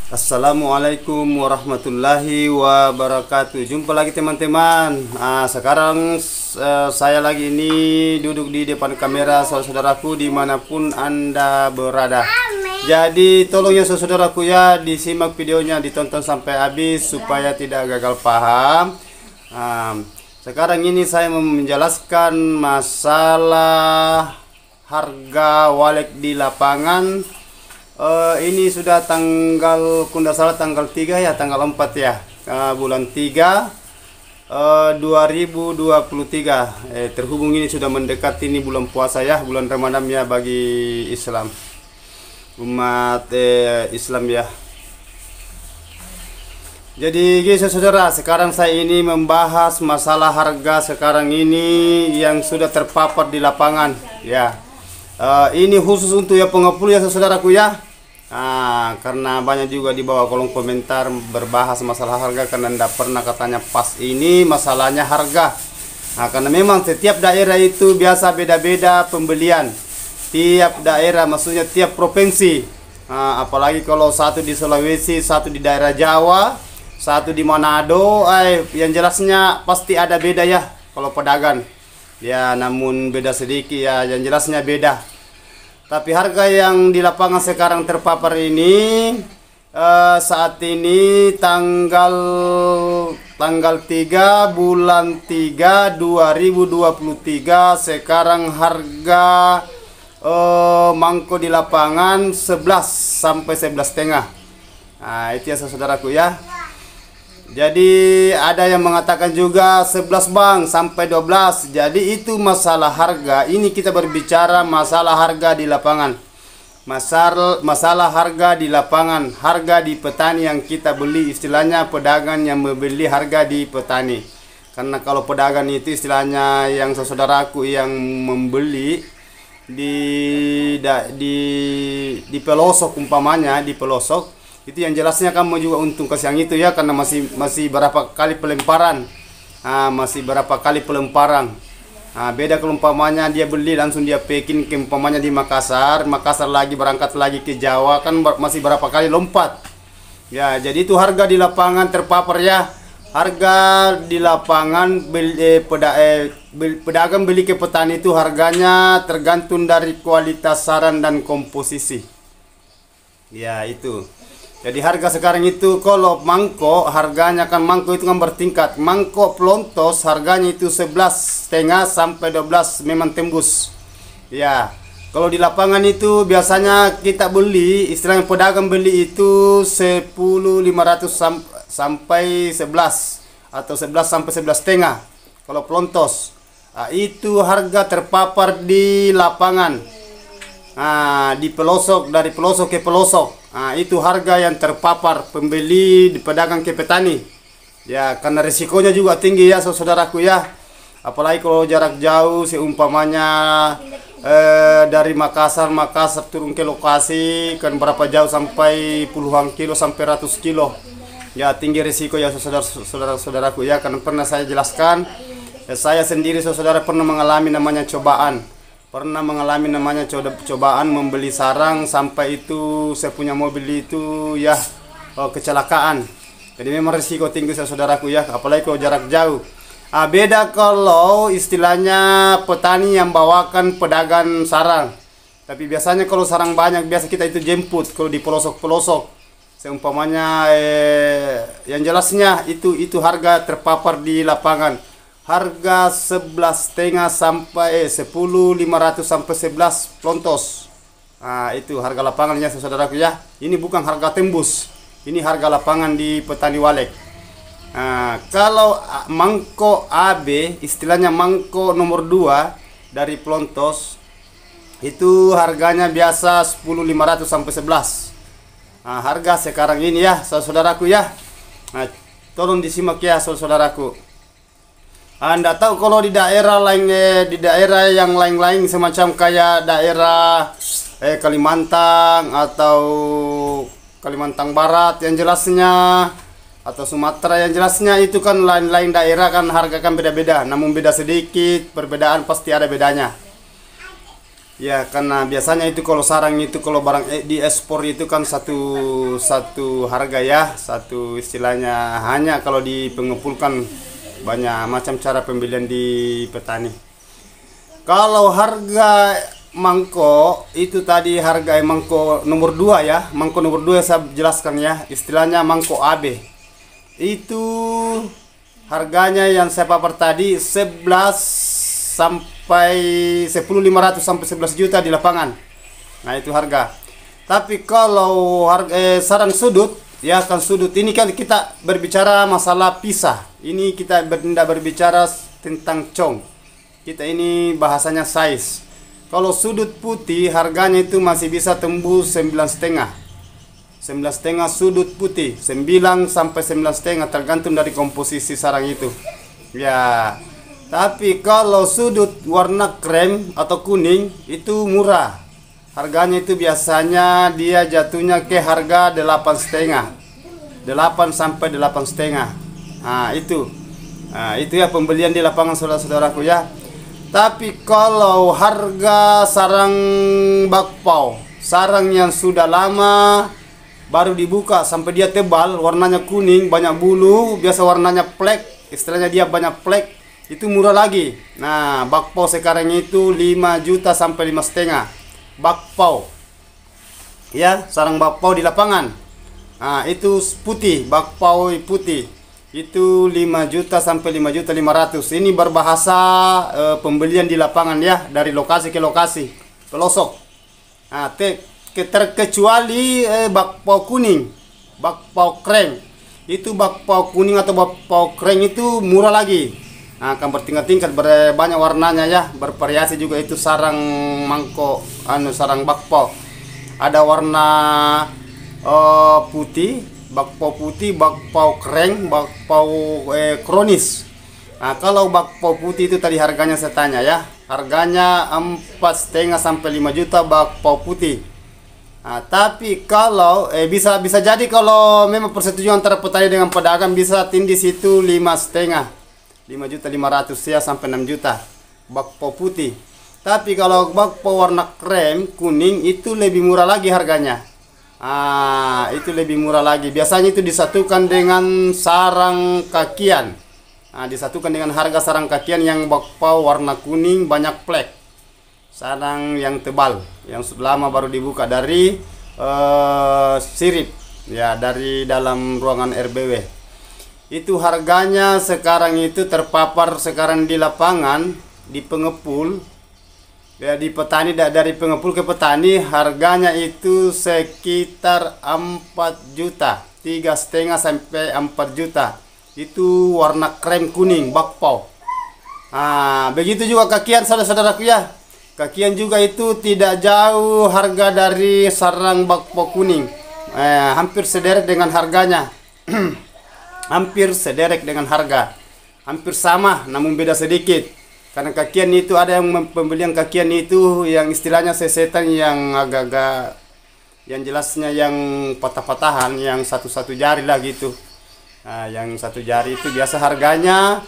Assalamualaikum warahmatullahi wabarakatuh. Jumpa lagi teman-teman. Sekarang saya lagi ini duduk di depan kamera saudaraku dimanapun anda berada. Jadi tolong ya saudaraku ya, disimak videonya, ditonton sampai habis supaya tidak gagal paham. Sekarang ini saya mau menjelaskan masalah harga wallet di lapangan. Ini sudah tanggal, kunda salah tanggal 3 ya, tanggal 4 ya, bulan 3 2023. Terhubung ini sudah mendekati ini bulan puasa ya, bulan Ramadan ya bagi Islam, umat Islam ya. Jadi guys saudara, sekarang saya ini membahas masalah harga sekarang ini yang sudah terpapar di lapangan ya. Ini khusus untuk ya pengepul ya saudaraku ya. Karena banyak juga di bawah kolom komentar berbahas masalah harga karena tidak pernah katanya pas ini masalahnya harga. Karena memang setiap daerah itu biasa beda-beda pembelian. Tiap daerah, maksudnya tiap provinsi. Apalagi kalau satu di Sulawesi, satu di daerah Jawa, satu di Manado, yang jelasnya pasti ada beda ya kalau pedagang. Ya, namun beda sedikit ya, yang jelasnya beda. Tapi harga yang di lapangan sekarang terpapar ini saat ini tanggal 3 bulan 3 2023 sekarang harga mangko di lapangan 11 sampai 11,5. Itu ya saudaraku ya. Jadi ada yang mengatakan juga 11 bang sampai 12. Jadi itu masalah harga. Ini kita berbicara masalah harga di lapangan. Masalah harga di lapangan, harga di petani yang kita beli, istilahnya pedagang yang membeli harga di petani. Karena kalau pedagang itu istilahnya yang saudaraku yang membeli di pelosok umpamanya, di pelosok itu yang jelasnya kamu juga untung ke yang itu ya, karena masih berapa kali pelemparan, beda kalau umpamanya dia beli langsung dia packing ke umpamanya di Makassar lagi berangkat lagi ke Jawa kan masih berapa kali lompat ya. Jadi itu harga di lapangan terpapar ya. Harga di lapangan pedagang beli ke petani itu harganya tergantung dari kualitas saran dan komposisi ya. Itu jadi harga sekarang itu kalau mangkok harganya kan mangkok itu kan bertingkat. Mangkok pelontos harganya itu 11,5 sampai 12 memang tembus. Ya. Kalau di lapangan itu biasanya kita beli, istilahnya pedagang beli itu 10.500 sampai 11 atau 11 sampai 11,5 kalau pelontos. Itu harga terpapar di lapangan. Di pelosok, dari pelosok ke pelosok. Itu harga yang terpapar pembeli di pedagang ke petani ya, karena risikonya juga tinggi ya saudaraku ya. Apalagi kalau jarak jauh seumpamanya dari Makassar turun ke lokasi kan berapa jauh, sampai puluhan kilo sampai ratus kilo ya, tinggi risiko ya saudaraku ya. Karena pernah saya jelaskan saya sendiri saudara pernah mengalami namanya cobaan. Cobaan membeli sarang sampai itu saya punya mobil itu ya kecelakaan. Jadi memang risiko tinggi saudaraku ya, apalagi kalau jarak jauh. Beda kalau istilahnya petani yang bawakan pedagang sarang. Tapi biasanya kalau sarang banyak biasa kita itu jemput kalau di pelosok-pelosok. Seumpamanya yang jelasnya itu harga terpapar di lapangan. Harga 11,5 sampai 10.500 sampai 11 pelontos. Itu harga lapangannya saudaraku ya. Ini bukan harga tembus. Ini harga lapangan di petani walek. Kalau mangkok AB, istilahnya mangkok nomor 2 dari pelontos, itu harganya biasa 10.500 sampai 11. Harga sekarang ini ya saudaraku ya. Tolong disimak ya saudaraku. Anda tahu kalau di daerah lain, di daerah yang lain-lain semacam kayak daerah Kalimantan atau Kalimantan Barat yang jelasnya, atau Sumatera yang jelasnya, itu kan lain-lain daerah kan harga kan beda-beda, namun beda sedikit, perbedaan pasti ada bedanya. Ya, karena biasanya itu kalau sarang itu kalau barang di ekspor itu kan satu harga ya, satu istilahnya. Hanya kalau di pengepul kan banyak macam cara pembelian di petani. Kalau harga mangko itu tadi harga mangko nomor 2 ya. Mangko nomor 2 saya jelaskan ya, istilahnya mangko AB. Itu harganya yang saya papar tadi 10.500 sampai 11 juta di lapangan. Nah, itu harga. Tapi kalau harga sarang sudut, ya kan sudut ini kan kita berbicara masalah pisah. Ini kita tidak berbicara tentang cong. Kita ini bahasanya size. Kalau sudut putih harganya itu masih bisa tembus 9,5. 9,5 sudut putih, 9 sampai 9,5 tergantung dari komposisi sarang itu. Ya. Tapi kalau sudut warna krem atau kuning itu murah. Harganya itu biasanya dia jatuhnya ke harga 8,5. 8 sampai 8,5. Nah, itu. Nah, itu ya pembelian di lapangan saudara-saudaraku ya. Tapi kalau harga sarang bakpao, sarang yang sudah lama baru dibuka sampai dia tebal, warnanya kuning, banyak bulu, biasa warnanya plek, istilahnya dia banyak plek. Itu murah lagi. Nah, bakpao sekarang itu 5 juta sampai 5,5. Bakpao. Ya, sarang bakpao di lapangan. Nah, itu putih, bakpao putih. Itu 5 juta sampai 5 juta 500. Ini berbahasa pembelian di lapangan ya, dari lokasi ke lokasi, pelosok. Nah, terkecuali bakpao kuning, bakpao krem. Itu bakpao kuning atau bakpao krem itu murah lagi. Nah, akan bertingkat-tingkat, banyak warnanya ya, bervariasi juga itu sarang mangko, sarang bakpao. Ada warna putih, bakpao kreng, bakpao kronis. Nah, kalau bakpao putih itu tadi harganya saya tanya ya, harganya 4,5 sampai 5 juta bakpao putih. Nah, tapi kalau bisa jadi kalau memang persetujuan antara petani dengan pedagang bisa tindis itu 5,5. 5.500.000 ya sampai 6 juta bakpao putih. Tapi kalau bakpao warna krem kuning itu lebih murah lagi harganya. Itu lebih murah lagi. Biasanya itu disatukan dengan sarang kakian. Disatukan dengan harga sarang kakian yang bakpao warna kuning banyak plek. Sarang yang tebal, yang lama baru dibuka dari sirip ya, dari dalam ruangan RBW. Itu harganya sekarang itu terpapar sekarang di lapangan, di pengepul ya, di petani, dari pengepul ke petani harganya itu sekitar 4 juta, 3,5 sampai 4 juta. Itu warna krem kuning bakpao. Begitu juga kakian saudara-saudaraku ya. Kakian juga itu tidak jauh harga dari sarang bakpao kuning. Hampir sederek dengan harganya. Hampir sederek dengan harga, hampir sama namun beda sedikit. Karena kakian itu ada yang pembelian kakian itu yang istilahnya sesetan, yang agak-agak, yang jelasnya yang patah-patahan, yang satu jari lah gitu. Yang satu jari itu biasa harganya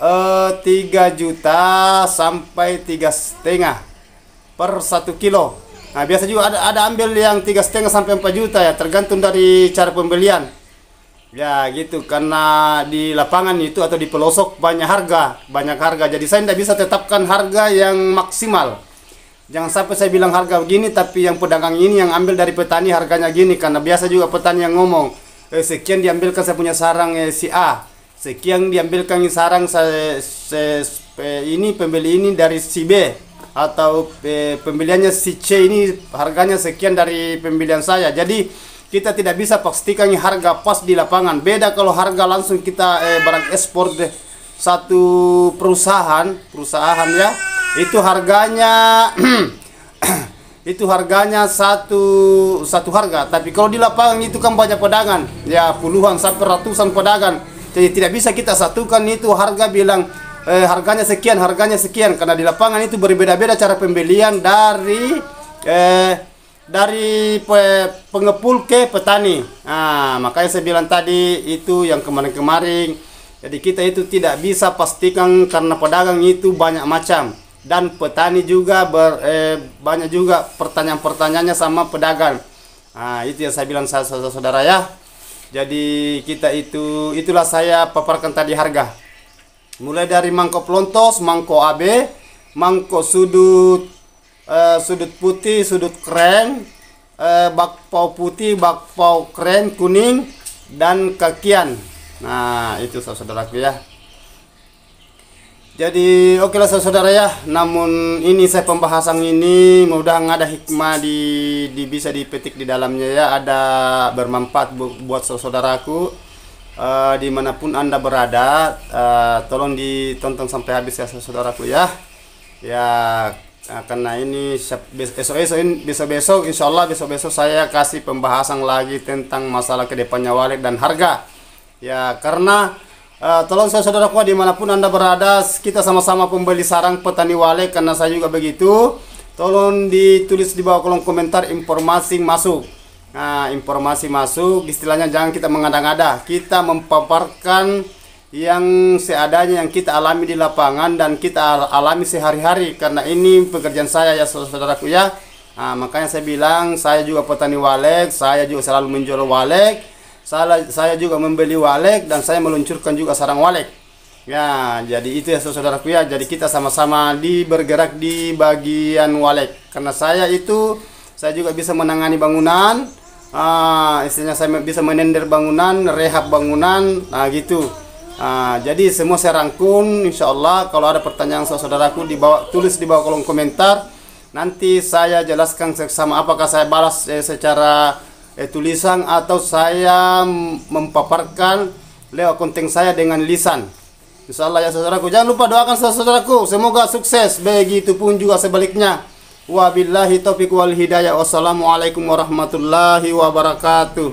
3 juta sampai 3,5 per 1 kilo. Nah, biasa juga ada ambil yang 3,5 sampai 4 juta ya, tergantung dari cara pembelian. Ya gitu, karena di lapangan itu atau di pelosok banyak harga. Jadi saya tidak bisa tetapkan harga yang maksimal. Jangan sampai saya bilang harga begini tapi yang pedagang ini yang ambil dari petani harganya gini. Karena biasa juga petani yang ngomong, sekian diambilkan saya punya sarang si A, sekian diambilkan sarang ini pembeli ini dari si B, atau pembeliannya si C ini harganya sekian dari pembelian saya. Jadi kita tidak bisa pastikan harga pas di lapangan. Beda kalau harga langsung kita barang ekspor satu perusahaan ya, itu harganya itu harganya satu harga. Tapi kalau di lapangan itu kan banyak pedagang, ya puluhan sampai ratusan pedagang. Jadi tidak bisa kita satukan itu harga bilang harganya sekian karena di lapangan itu berbeda-beda cara pembelian dari pengepul ke petani. Makanya saya bilang tadi itu yang kemarin-kemarin. Jadi kita itu tidak bisa pastikan karena pedagang itu banyak macam. dan petani juga banyak juga pertanyaan-pertanyaannya sama pedagang. Nah, itu yang saya bilang saudara ya. Jadi kita itulah saya paparkan tadi harga. Mulai dari mangkok pelontos, mangkok AB, mangkok sudut putih, sudut krem, bakpao putih, bakpao krem kuning, dan kakian. Nah, itu saudaraku ya. Jadi oke lah saudara ya. Namun ini saya pembahasan ini mudah-mudahan ada hikmah bisa dipetik di dalamnya ya. Ada bermanfaat buat saudaraku dimanapun anda berada. Tolong ditonton sampai habis ya saudaraku ya. Ya karena ini besok insyaallah besok saya kasih pembahasan lagi tentang masalah kedepannya walet dan harga. Ya karena tolong saudaraku dimanapun anda berada, kita sama-sama pembeli sarang petani walet, karena saya juga begitu. Tolong ditulis di bawah kolom komentar informasi masuk. Nah, informasi masuk istilahnya jangan kita mengada-ngada, kita mempaparkan yang seadanya yang kita alami di lapangan dan kita alami sehari-hari, karena ini pekerjaan saya ya saudaraku ya. Nah, makanya saya bilang saya juga petani walet, saya juga selalu menjual walet. Saya juga membeli walet dan saya meluncurkan juga sarang walet. Ya, jadi itu ya saudaraku ya. Jadi kita sama-sama bergerak di bagian walet. Karena saya juga bisa menangani bangunan. Istilahnya saya bisa menender bangunan, rehab bangunan, nah gitu. Jadi semua saya rangkum. Insya Allah kalau ada pertanyaan saudaraku tulis di bawah kolom komentar. Nanti saya jelaskan sama apakah saya balas secara tulisan atau saya mempaparkan lewat konten saya dengan lisan. Insyaallah ya saudaraku. Jangan lupa doakan saudaraku semoga sukses, begitupun juga sebaliknya. Wabillahi taufiq wal hidayah. Wassalamualaikum warahmatullahi wabarakatuh.